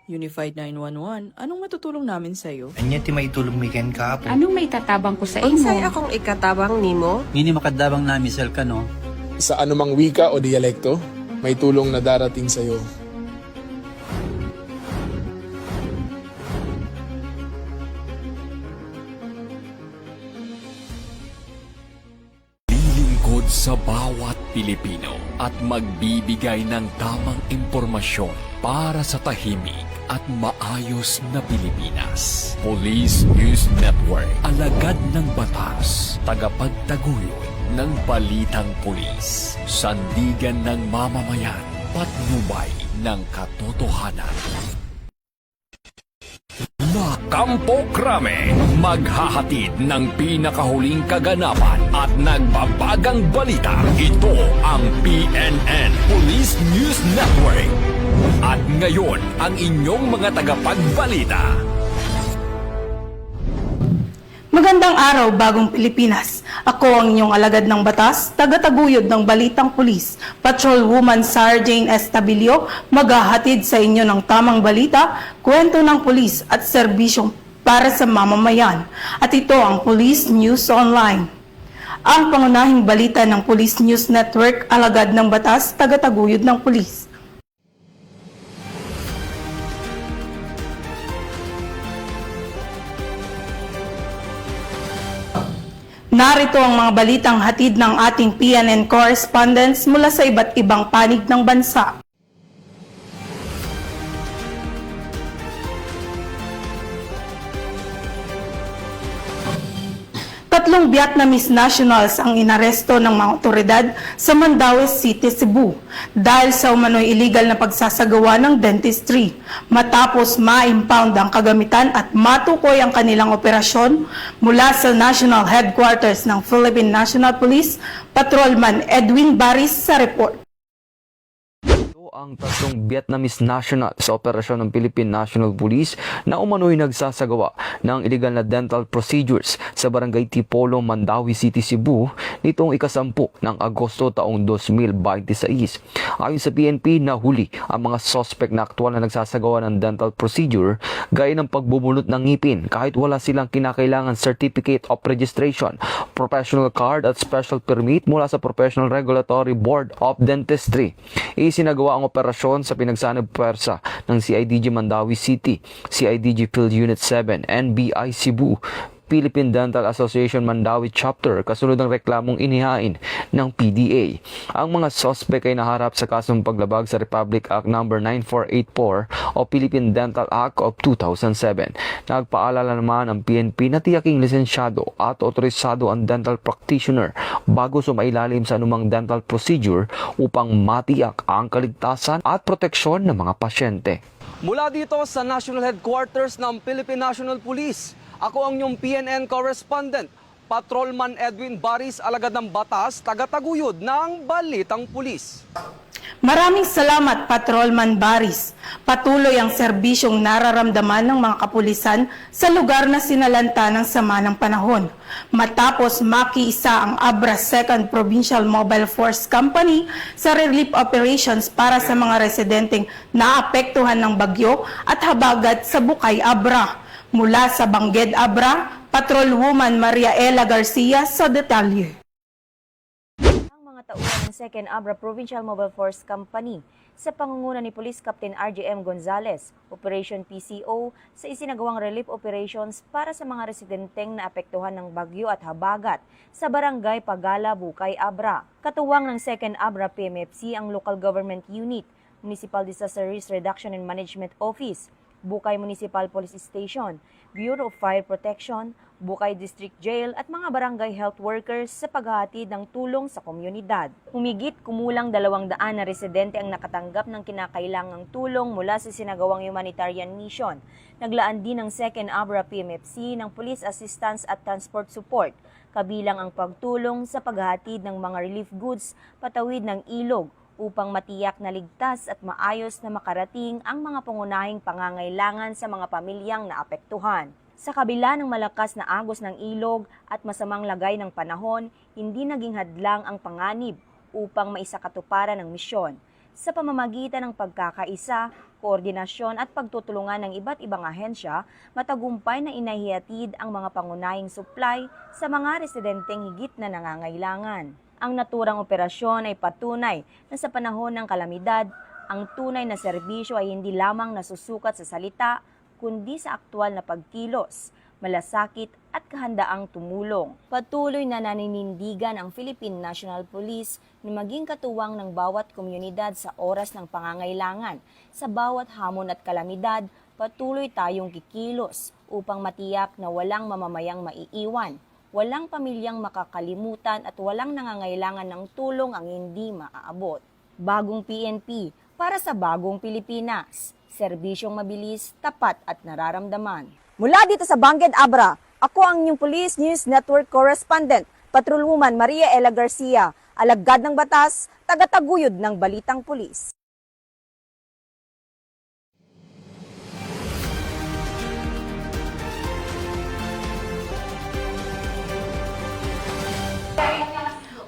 Unified 911, anong matutulong namin sa'yo? Anya ti maitulong mi ken kapo. Anong may tatabang ko sa imo? Unsay akong ikatabang nimo? Ngini makadabang na misal ka no. Sa anumang wika o dialekto, may tulong na darating sa iyo. Lilingkod sa bawat Pilipino at magbibigay ng tamang impormasyon para sa tahimik at maayos na Pilipinas. Police News Network, alagad ng batas, tagapagtaguyod ng balitang pulis, sandigan ng mamamayan, patnubay ng katotohanan. La Campo Crame, maghahatid ng pinakahuling kaganapan at nagbabagang balita. Ito ang PNN Police News Network. At ngayon, ang inyong mga tagapagbalita. Magandang araw, Bagong Pilipinas. Ako ang inyong alagad ng batas, tagataguyod ng Balitang Pulis, Patrolwoman Sarah Jane Estabilio, maghahatid sa inyo ng tamang balita, kwento ng pulis at serbisyong para sa mamamayan. At ito ang Police News Online. Ang pangunahing balita ng Police News Network, alagad ng batas, tagataguyod ng pulis. Narito ang mga balitang hatid ng ating PNN correspondents mula sa iba't ibang panig ng bansa. Tatlong Vietnamese nationals ang inaresto ng mga otoridad sa Mandaue City, Cebu dahil sa umano'y illegal na pagsasagawa ng dentistry. Matapos ma-impound ang kagamitan at matukoy ang kanilang operasyon mula sa National Headquarters ng Philippine National Police, Patrolman Edwin Baris sa report. Ang tatlong Vietnamese national sa operasyon ng Philippine National Police na umano'y nagsasagawa ng illegal na dental procedures sa Barangay Tipolo, Mandaue City, Cebu nitong ikasampu ng Agosto taong 2026. Ayon sa PNP, nahuli ang mga suspect na aktwal na nagsasagawa ng dental procedure gaya ng pagbubunot ng ngipin kahit wala silang kinakailangan certificate of registration, professional card at special permit mula sa Professional Regulatory Board of Dentistry. Isinagawa ang operasyon sa pinagsanib puwersa ng CIDG Mandaue City, CIDG Field Unit 7, NBI Cebu, Philippine Dental Association Mandaue Chapter kasunod ng reklamong inihain ng PDA. Ang mga suspect ay naharap sa kasong paglabag sa Republic Act No. 9484 o Philippine Dental Act of 2007. Nagpaalala naman ang PNP na tiyaking lisensyado at otorisado ang dental practitioner bago sumailalim sa anumang dental procedure upang matiyak ang kaligtasan at proteksyon ng mga pasyente. Mula dito sa National Headquarters ng Philippine National Police, ako ang inyong PNN correspondent, Patrolman Edwin Baris, alagad ng batas, tagataguyod ng Balitang Pulis. Maraming salamat, Patrolman Baris. Patuloy ang serbisyong nararamdaman ng mga kapulisan sa lugar na sinalanta ng sama ng panahon. Matapos makiisa ang Abra 2nd Provincial Mobile Force Company sa relief operations para sa mga residenteng naapektuhan ng bagyo at habagat sa Bukay, Abra. Mula sa Bangged, Abra, Patrolwoman Maria Ella Garcia sa detalye. Ang mga tauhan ng 2nd Abra Provincial Mobile Force Company sa pangunguna ni Police Captain RJM Gonzales, Operation PCO, sa isinagawang relief operations para sa mga residenteng naapektuhan ng bagyo at habagat sa Barangay Pagala, Bukay, Abra. Katuwang ng 2nd Abra PMFC ang Local Government Unit, Municipal Disaster Risk Reduction and Management Office, Bukay Municipal Police Station, Bureau of Fire Protection, Bukay District Jail at mga barangay health workers sa paghahatid ng tulong sa komunidad. Humigit kumulang 200 na residente ang nakatanggap ng kinakailangang tulong mula sa sinagawang humanitarian mission. Naglaan din ng 2nd Abra PMFC ng Police Assistance at Transport Support, kabilang ang pagtulong sa paghahatid ng mga relief goods patawid ng ilog, upang matiyak na ligtas at maayos na makarating ang mga pangunahing pangangailangan sa mga pamilyang naapektuhan. Sa kabila ng malakas na agos ng ilog at masamang lagay ng panahon, hindi naging hadlang ang panganib upang maisakatuparan ang misyon. Sa pamamagitan ng pagkakaisa, koordinasyon at pagtutulungan ng iba't ibang ahensya, matagumpay na inahihatid ang mga pangunahing supply sa mga residenteng higit na nangangailangan. Ang naturang operasyon ay patunay na sa panahon ng kalamidad, ang tunay na serbisyo ay hindi lamang nasusukat sa salita, kundi sa aktwal na pagkilos, malasakit at kahandaang tumulong. Patuloy na naninindigan ang Philippine National Police na maging katuwang ng bawat komunidad sa oras ng pangangailangan. Sa bawat hamon at kalamidad, patuloy tayong kikilos upang matiyak na walang mamamayang maiiwan, walang pamilyang makakalimutan at walang nangangailangan ng tulong ang hindi maaabot. Bagong PNP para sa bagong Pilipinas. Serbisyong mabilis, tapat at nararamdaman. Mula dito sa Bangged Abra, ako ang inyong Police News Network Correspondent, Patrolwoman Maria Ella Garcia, alagad ng batas, tagataguyod ng balitang pulis.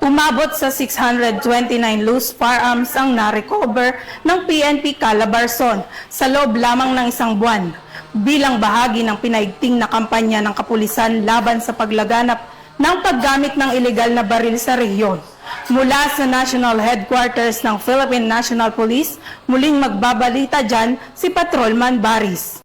Umabot sa 629 loose firearms ang na-recover ng PNP Calabarzon sa loob lamang ng isang buwan, bilang bahagi ng pinaigting na kampanya ng kapulisan laban sa paglaganap ng paggamit ng ilegal na baril sa rehiyon. Mula sa National Headquarters ng Philippine National Police, muling magbabalita dyan si Patrolman Baris.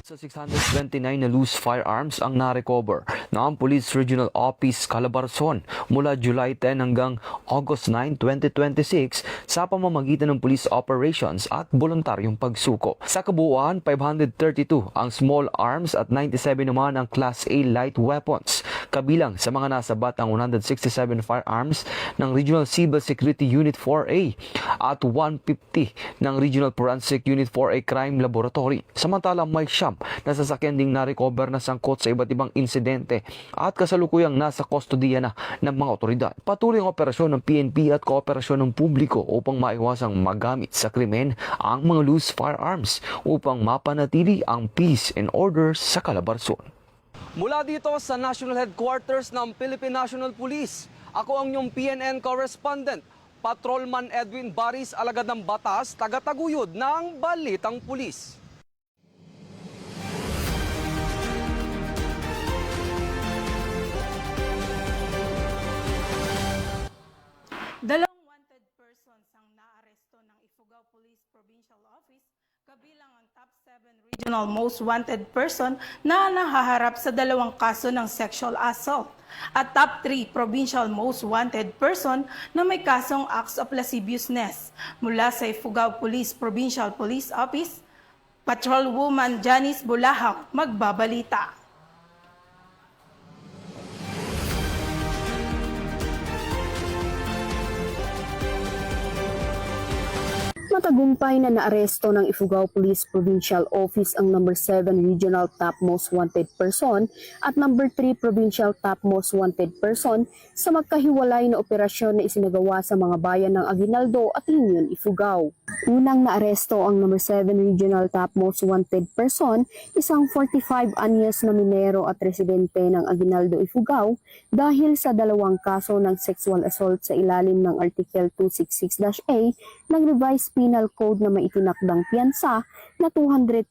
Sa 629 na loose firearms ang na-recover ng Police Regional Office Calabarzon mula July 10 hanggang August 9, 2026 sa pamamagitan ng police operations at voluntaryong pagsuko. Sa kabuuan, 532 ang small arms at 97 naman ang Class A light weapons. Kabilang sa mga nasabat ang 167 firearms ng Regional Civil Security Unit 4A at 150 ng Regional Forensic Unit 4A Crime Laboratory. Samantala may siyam na sasakyan ding na-recover na sangkot sa iba't ibang insidente at kasalukuyang nasa kustodiya na ng mga otoridad. Patuloy ang operasyon ng PNP at kooperasyon ng publiko upang maiwasang magamit sa krimen ang mga loose firearms upang mapanatili ang peace and order sa Calabarzon. Mula dito sa National Headquarters ng Philippine National Police, ako ang inyong PNN Correspondent, Patrolman Edwin Baris, alagad ng batas, tagataguyod ng Balitang Pulis. Dalawang wanted persons ang naaresto ng Ifugao Police Provincial Office, kabilang ang top 7 regional most wanted person na nahaharap sa dalawang kaso ng sexual assault at top 3 provincial most wanted person na may kasong acts of lasciviousness. Mula sa Ifugao Police Provincial Police Office, Patrolwoman Janice Bulahaw magbabalita. Matagumpay na naaresto ng Ifugao Police Provincial Office ang number 7 Regional Top Most Wanted Person at number 3 Provincial Top Most Wanted Person sa magkahiwalay na operasyon na isinagawa sa mga bayan ng Aguinaldo at Union, Ifugao. Unang naaresto ang number 7 Regional Top Most Wanted Person, isang 45 anyos na minero at residente ng Aguinaldo, Ifugao dahil sa dalawang kaso ng sexual assault sa ilalim ng Article 266-A ng Revised Penal Code na may itinakdang piyansa na 200,000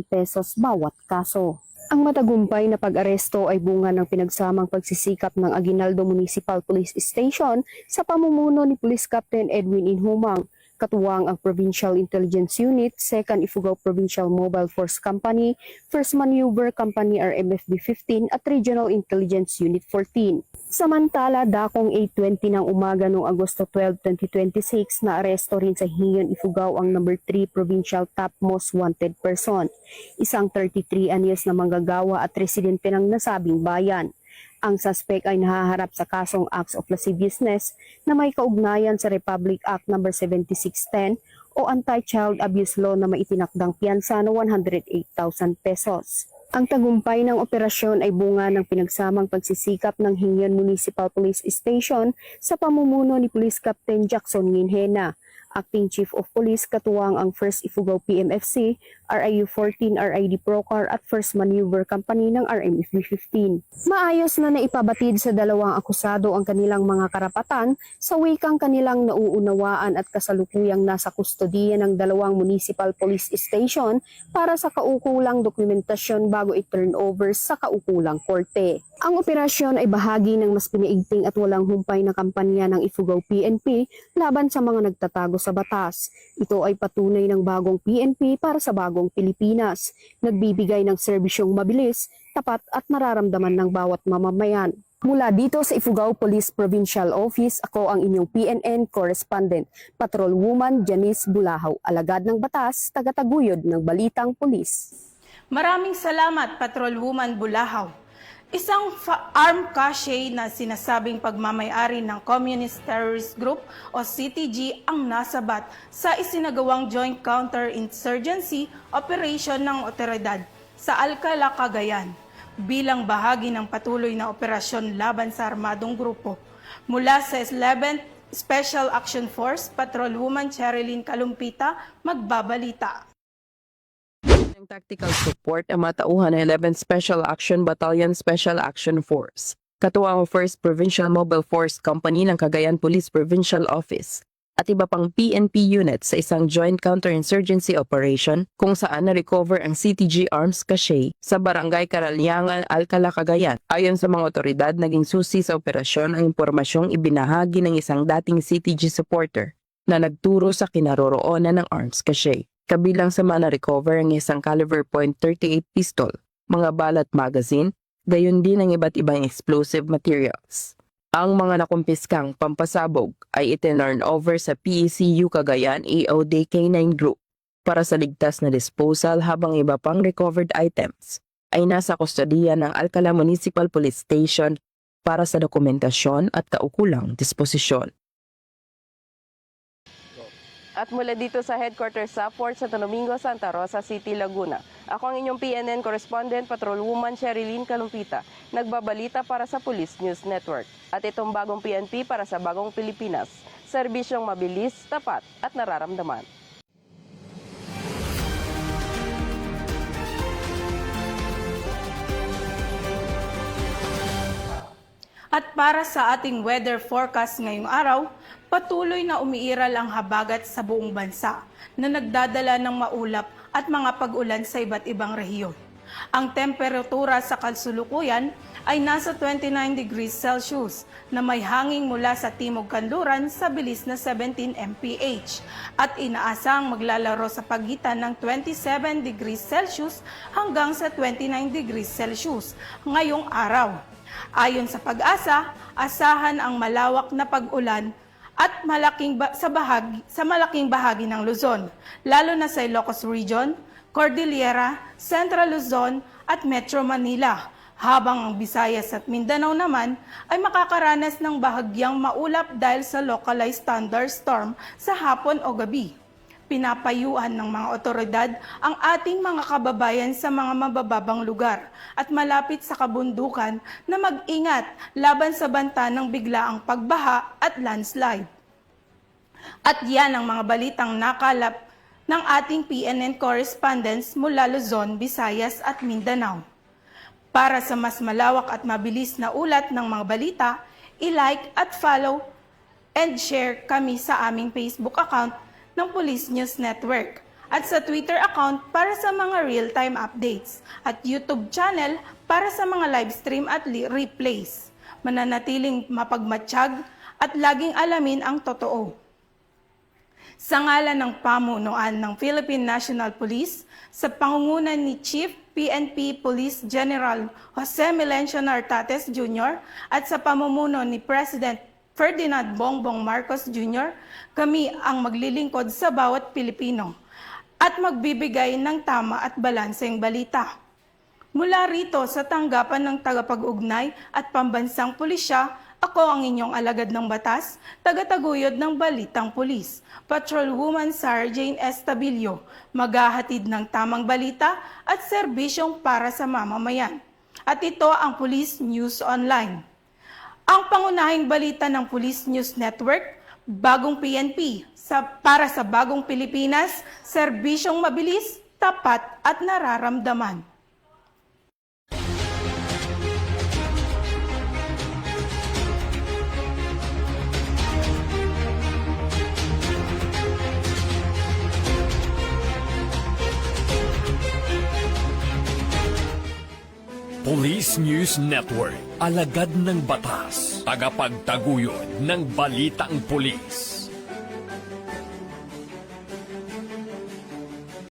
pesos bawat kaso. Ang matagumpay na pag-aresto ay bunga ng pinagsamang pagsisikap ng Aguinaldo Municipal Police Station sa pamumuno ni Police Captain Edwin Inhumang, katuwang ang Provincial Intelligence Unit, 2nd Ifugao Provincial Mobile Force Company, 1st Maneuver Company RMFB 15 at Regional Intelligence Unit 14. Samantala, dakong 8:20 ng umaga noong Agosto 12, 2026 na aresto rin sa Hiyon, Ifugao ang number 3 Provincial Top Most Wanted Person, isang 33 anyos na manggagawa at residente ng nasabing bayan. Ang suspect ay nahaharap sa kasong acts of lasciviousness na may kaugnayan sa Republic Act No. 7610 o Anti-Child Abuse Law na may itinakdang piyansa na 108,000 pesos. Ang tagumpay ng operasyon ay bunga ng pinagsamang pagsisikap ng Hingyon Municipal Police Station sa pamumuno ni Police Captain Jackson Nginhena, Acting Chief of Police katuwang ang 1st Ifugao PMFC, RIU 14 RID Procar at 1st Maneuver Company ng RMFB 15. Maayos na naipabatid sa dalawang akusado ang kanilang mga karapatan sa wikang kanilang nauunawaan at kasalukuyang nasa kustodiya ng dalawang municipal police station para sa kaukulang dokumentasyon bago i-turn over sa kaukulang korte. Ang operasyon ay bahagi ng mas pinaigting at walang humpay na kampanya ng Ifugao PNP laban sa mga nagtatago sa batas. Ito ay patunay ng bagong PNP para sa bagong Pilipinas, nagbibigay ng serbisyong mabilis, tapat at nararamdaman ng bawat mamamayan. Mula dito sa Ifugao Police Provincial Office, ako ang inyong PNN correspondent, Patrolwoman Janice Bulahaw, alagad ng batas, tagataguyod ng balitang pulis. Maraming salamat, Patrolwoman Bulahaw. Isang armed cache na sinasabing pagmamayari ng Communist Terrorist Group o CTG ang nasabat sa isinagawang Joint Counter-Insurgency Operation ng otoridad sa Alcala, Cagayan bilang bahagi ng patuloy na operasyon laban sa armadong grupo. Mula sa 11th Special Action Force, Patrolwoman Cherilyn Kalumpita magbabalita. Ng tactical support ang matauhan ng 11th Special Action Battalion Special Action Force. Katuwang ang 1st Provincial Mobile Force Company ng Cagayan Police Provincial Office at iba pang PNP units sa isang joint counterinsurgency operation kung saan na-recover ang CTG arms cache sa Barangay Karalyangan, Alcala, Cagayan. Ayon sa mga otoridad, naging susi sa operasyon ang impormasyong ibinahagi ng isang dating CTG supporter na nagturo sa kinaroroonan ng arms cache. Kabilang sa mga na-recover ang isang caliber .38 pistol, mga balat magazine, gayon din ang iba't ibang explosive materials. Ang mga nakumpiskang pampasabog ay itinurn over sa PECU Cagayan AOD K9 Group para sa ligtas na disposal habang iba pang recovered items ay nasa kustodiya ng Alcala Municipal Police Station para sa dokumentasyon at kaukulang disposisyon. At mula dito sa headquarters sa Fort Santo Domingo, Santa Rosa City, Laguna. Ako ang inyong PNN correspondent, Patrolwoman Cherilyn Kalumpita, nagbabalita para sa Police News Network. At itong bagong PNP para sa bagong Pilipinas, serbisyong mabilis, tapat at nararamdaman. At para sa ating weather forecast ngayong araw, patuloy na umiiral ang habagat sa buong bansa na nagdadala ng maulap at mga pag-ulan sa iba't ibang rehiyon. Ang temperatura sa kasalukuyan ay nasa 29 degrees Celsius na may hangin mula sa Timog Kanluran sa bilis na 17 mph at inaasang maglalaro sa pagitan ng 27 degrees Celsius hanggang sa 29 degrees Celsius ngayong araw. Ayon sa Pag-asa, asahan ang malawak na pag-ulan at sa malaking bahagi ng Luzon, lalo na sa Ilocos Region, Cordillera, Central Luzon at Metro Manila, habang ang Visayas at Mindanao naman ay makakaranas ng bahagyang maulap dahil sa localized thunderstorm sa hapon o gabi. Pinapayuhan ng mga otoridad ang ating mga kababayan sa mga mabababang lugar at malapit sa kabundukan na mag-ingat laban sa banta ng biglaang pagbaha at landslide. At yan ang mga balitang nakalap ng ating PNN correspondents mula Luzon, Visayas at Mindanao. Para sa mas malawak at mabilis na ulat ng mga balita, i-like at follow and share kami sa aming Facebook account ng Police News Network at sa Twitter account para sa mga real-time updates at YouTube channel para sa mga live stream at replays. Mananatiling mapagmatsyag at laging alamin ang totoo. Sa ngalan ng pamunuan ng Philippine National Police, sa pangunguna ni Chief PNP Police General Jose Melencio Nartates Jr. at sa pamumuno ni President Ferdinand Bongbong Marcos Jr., kami ang maglilingkod sa bawat Pilipino at magbibigay ng tama at balanseng balita. Mula rito sa tanggapan ng tagapag-ugnay at pambansang pulisya, ako ang inyong alagad ng batas, tagataguyod ng Balitang Pulis, Patrolwoman Sarah Jane Estabilio, maghahatid ng tamang balita at serbisyong para sa mamamayan. At ito ang Police News Online. Ang pangunahing balita ng Police News Network, Bagong PNP, para sa bagong Pilipinas, serbisyong mabilis, tapat at nararamdaman. Police News Network, alagad ng batas, tagapagtaguyod ng balitang pulis.